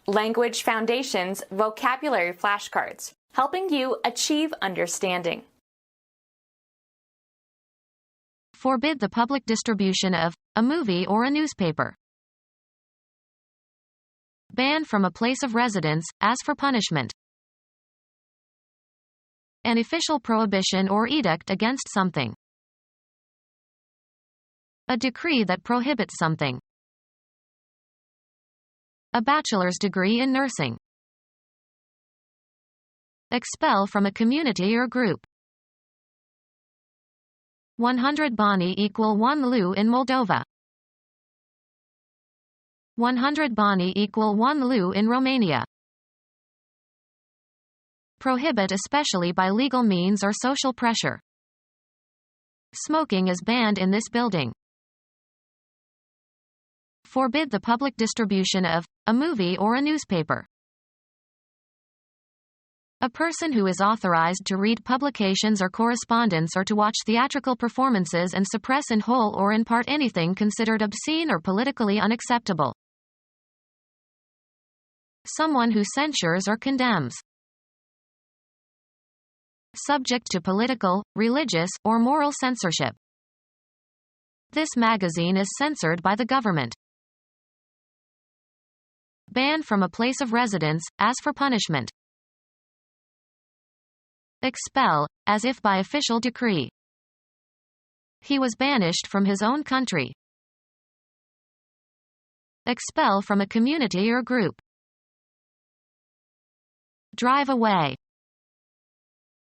Language Foundations Vocabulary Flashcards, helping you achieve understanding. Forbid the public distribution of a movie or a newspaper. Ban from a place of residence, as for punishment. An official prohibition or edict against something. A decree that prohibits something. A bachelor's degree in nursing. Expel from a community or group. 100 bani equal 1 lu in Moldova. 100 bani equal 1 lu in Romania. Prohibit especially by legal means or social pressure. Smoking is banned in this building. Forbid the public distribution of a movie or a newspaper. A person who is authorized to read publications or correspondence or to watch theatrical performances and suppress in whole or in part anything considered obscene or politically unacceptable. Someone who censures or condemns. Subject to political, religious, or moral censorship. This magazine is censored by the government. Ban from a place of residence, as for punishment. Expel, as if by official decree. He was banished from his own country. Expel from a community or group. Drive away.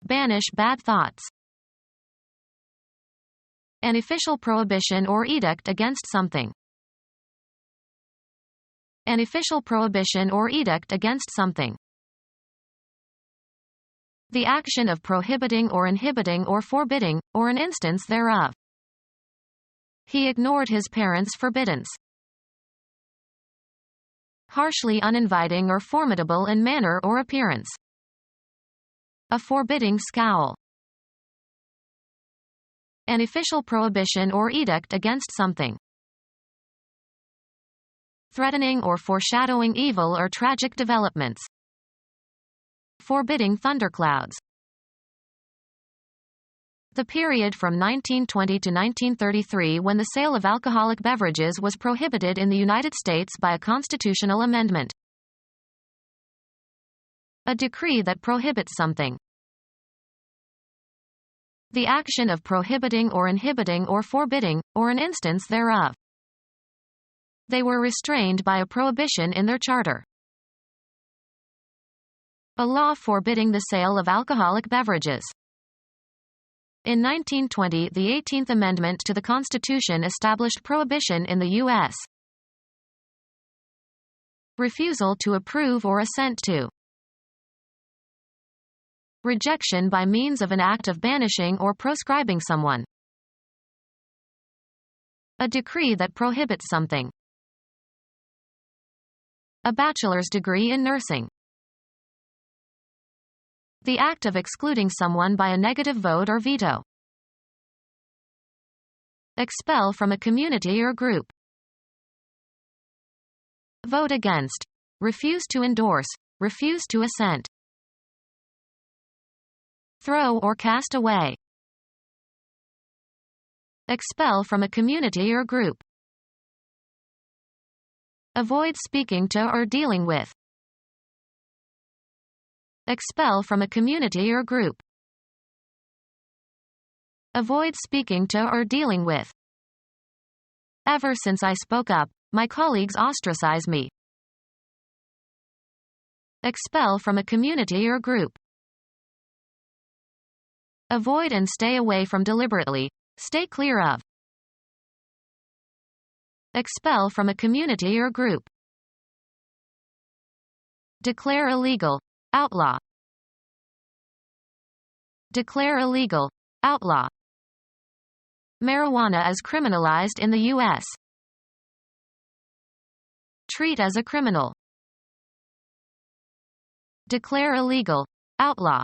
Banish bad thoughts. An official prohibition or edict against something. An official prohibition or edict against something. The action of prohibiting or inhibiting or forbidding, or an instance thereof. He ignored his parents' forbiddance. Harshly uninviting or formidable in manner or appearance. A forbidding scowl. An official prohibition or edict against something. Threatening or foreshadowing evil or tragic developments. Forbidding thunderclouds. The period from 1920 to 1933 when the sale of alcoholic beverages was prohibited in the United States by a constitutional amendment. A decree that prohibits something. The action of prohibiting or inhibiting or forbidding, or an instance thereof. They were restrained by a prohibition in their charter. A law forbidding the sale of alcoholic beverages. In 1920, the 18th Amendment to the Constitution established prohibition in the U.S. Refusal to approve or assent to. Rejection by means of an act of banishing or proscribing someone. A decree that prohibits something. A bachelor's degree in nursing. The act of excluding someone by a negative vote or veto. Expel from a community or group. Vote against. Refuse to endorse. Refuse to assent. Throw or cast away. Expel from a community or group. Avoid speaking to or dealing with. Expel from a community or group. Avoid speaking to or dealing with. Ever since I spoke up, my colleagues ostracize me. Expel from a community or group. Avoid and stay away from deliberately, stay clear of. Expel from a community or group. Declare illegal, outlaw. Declare illegal, outlaw. Marijuana is criminalized in the U.S. Treat as a criminal. Declare illegal, outlaw.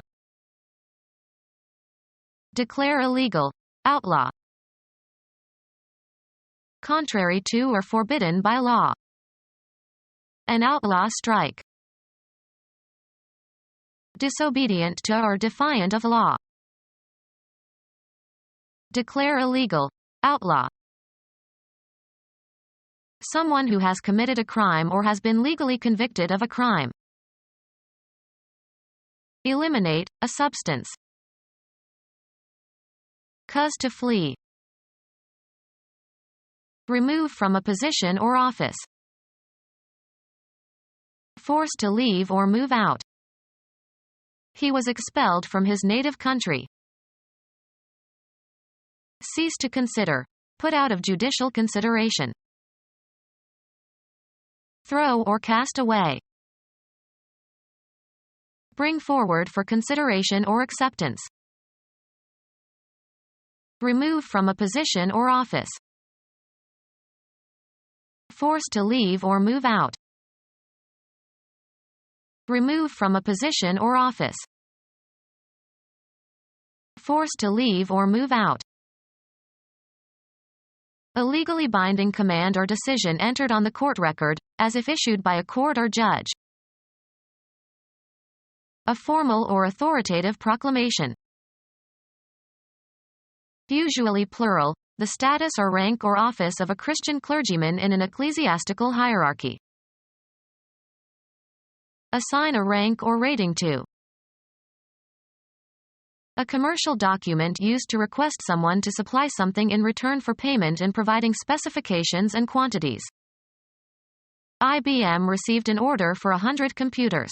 Declare illegal, outlaw. Contrary to or forbidden by law. An outlaw strike. Disobedient to or defiant of law. Declare illegal. Outlaw. Someone who has committed a crime or has been legally convicted of a crime. Eliminate, a substance. Cause to flee. Remove from a position or office. Force to leave or move out. He was expelled from his native country. Cease to consider. Put out of judicial consideration. Throw or cast away. Bring forward for consideration or acceptance. Remove from a position or office. Force to leave or move out. Remove from a position or office. Force to leave or move out. A legally binding command or decision entered on the court record, as if issued by a court or judge. A formal or authoritative proclamation. Usually plural, the status or rank or office of a Christian clergyman in an ecclesiastical hierarchy. Assign a rank or rating to. A commercial document used to request someone to supply something in return for payment and providing specifications and quantities. IBM received an order for 100 computers.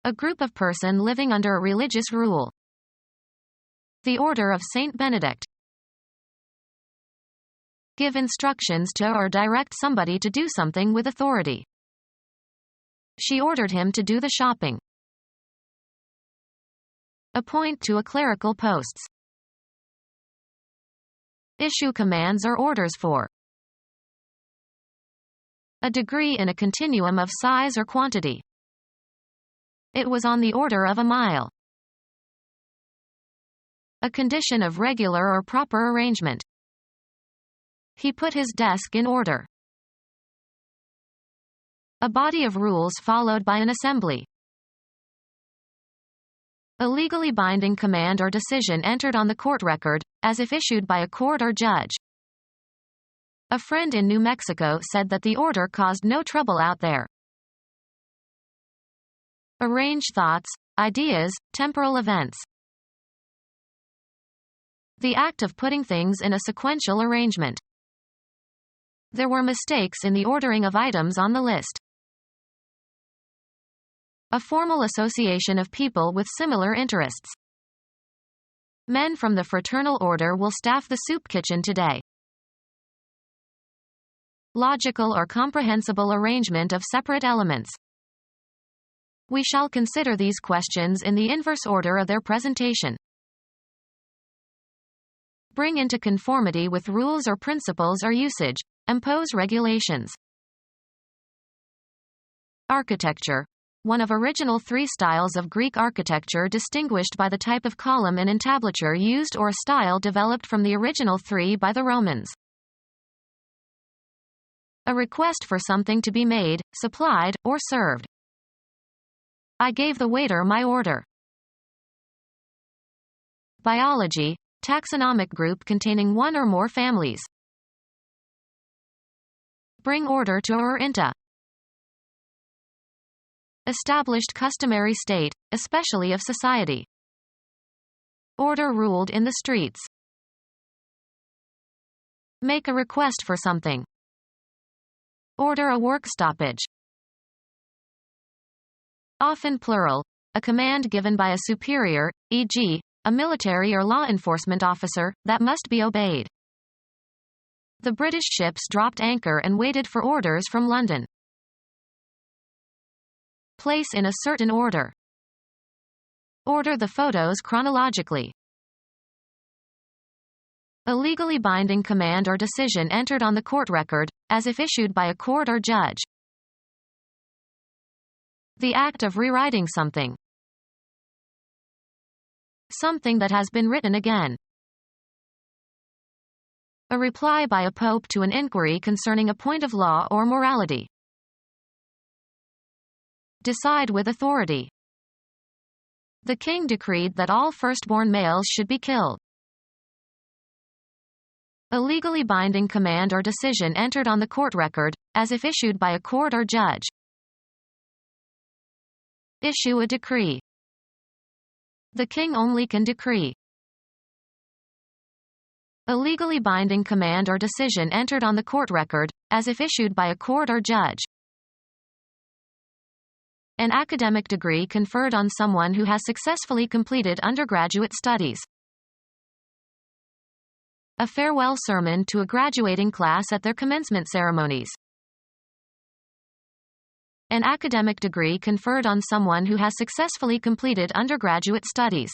A group of person living under a religious rule. The Order of Saint Benedict. Give instructions to or direct somebody to do something with authority. She ordered him to do the shopping. Appoint to a clerical posts. Issue commands or orders for. A degree in a continuum of size or quantity. It was on the order of a mile. A condition of regular or proper arrangement. He put his desk in order. A body of rules followed by an assembly. A legally binding command or decision entered on the court record, as if issued by a court or judge. A friend in New Mexico said that the order caused no trouble out there. Arrange thoughts, ideas, temporal events. The act of putting things in a sequential arrangement. There were mistakes in the ordering of items on the list. A formal association of people with similar interests. Men from the fraternal order will staff the soup kitchen today. Logical or comprehensible arrangement of separate elements. We shall consider these questions in the inverse order of their presentation. Bring into conformity with rules or principles or usage. Impose regulations. Architecture. One of original three styles of Greek architecture distinguished by the type of column and entablature used or a style developed from the original three by the Romans. A request for something to be made, supplied, or served. I gave the waiter my order. Biology. Taxonomic group containing one or more families. Bring order to or into. Established customary state, especially of society. Order ruled in the streets. Make a request for something. Order a work stoppage. Often plural, a command given by a superior, e.g., a military or law enforcement officer, that must be obeyed. The British ships dropped anchor and waited for orders from London. Place in a certain order. Order the photos chronologically. A legally binding command or decision entered on the court record, as if issued by a court or judge. The act of rewriting something. Something that has been written again. A reply by a pope to an inquiry concerning a point of law or morality. Decide with authority. The king decreed that all firstborn males should be killed. A legally binding command or decision entered on the court record, as if issued by a court or judge. Issue a decree. The king only can decree. A legally binding command or decision entered on the court record, as if issued by a court or judge. An academic degree conferred on someone who has successfully completed undergraduate studies. A farewell sermon to a graduating class at their commencement ceremonies. An academic degree conferred on someone who has successfully completed undergraduate studies.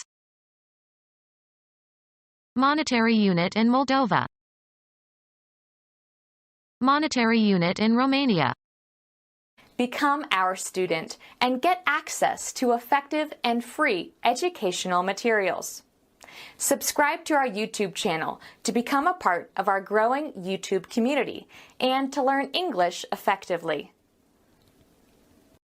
Monetary unit in Moldova. Monetary unit in Romania. Become our student and get access to effective and free educational materials. Subscribe to our YouTube channel to become a part of our growing YouTube community and to learn English effectively.